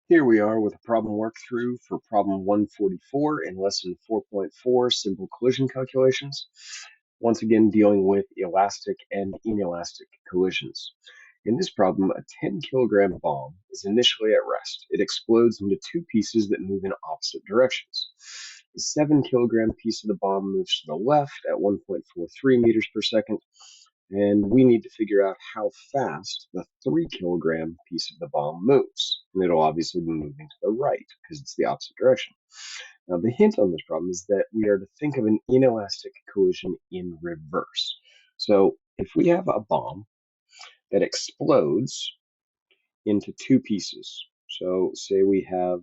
Here we are with a problem workthrough for problem 144 in lesson 4.4, simple collision calculations. Once again, dealing with elastic and inelastic collisions. In this problem, a 10-kilogram bomb is initially at rest. It explodes into two pieces that move in opposite directions. The 7-kilogram piece of the bomb moves to the left at 1.43 meters per second, and we need to figure out how fast the 3-kilogram piece of the bomb moves. And it'll obviously be moving to the right because it's the opposite direction. Now, the hint on this problem is that we are to think of an inelastic collision in reverse. So if we have a bomb that explodes into two pieces, so say we have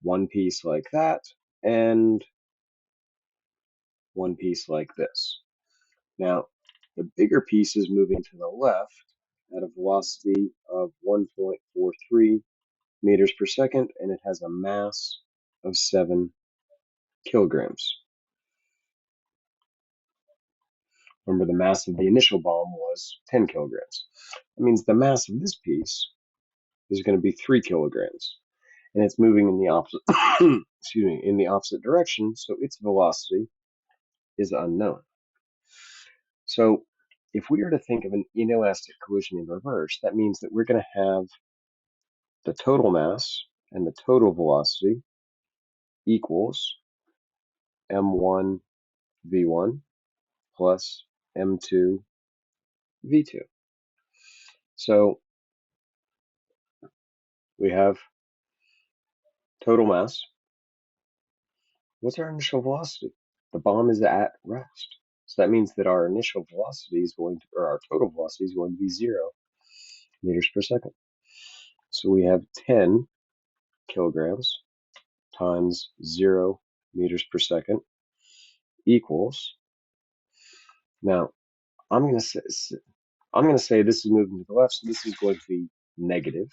one piece like that and one piece like this. Now, the bigger piece is moving to the left at a velocity of 1.43 meters per second, and it has a mass of 7 kilograms. Remember, the mass of the initial bomb was 10 kilograms. That means the mass of this piece is going to be 3 kilograms, and it's moving in the opposite excuse me, in the opposite direction, so its velocity is unknown. So if we are to think of an inelastic collision in reverse, that means that we're going to have the total mass and the total velocity equals m1 v1 plus m2 v2. So we have total mass. What's our initial velocity? The bomb is at rest. So that means that our initial velocity is going to, or our total velocity is going to be 0 meters per second. So we have 10 kilograms times 0 meters per second equals, now I'm going to say this is moving to the left, so this is going to be negative.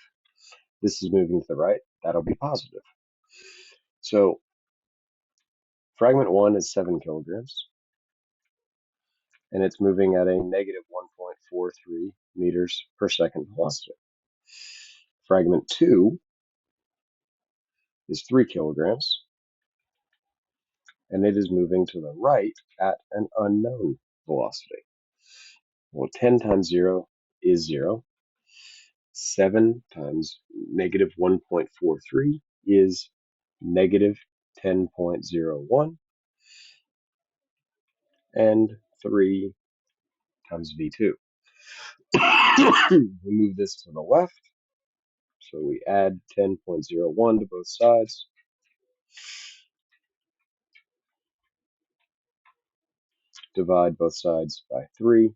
This is moving to the right, that'll be positive. So fragment 1 is 7 kilograms, and it's moving at a negative 1.43 meters per second velocity. Fragment 2 is 3 kilograms, and it is moving to the right at an unknown velocity. Well, 10 times 0 is 0. 7 times negative 1.43 is negative 10.01. And 3 times v2. We move this to the left, so we add 10.01 to both sides. Divide both sides by 3,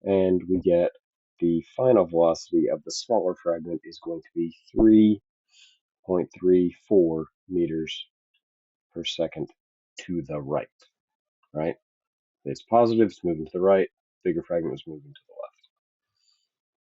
and we get the final velocity of the smaller fragment is going to be 3.34 meters per second to the right, right? It's positive, it's moving to the right, bigger fragment is moving to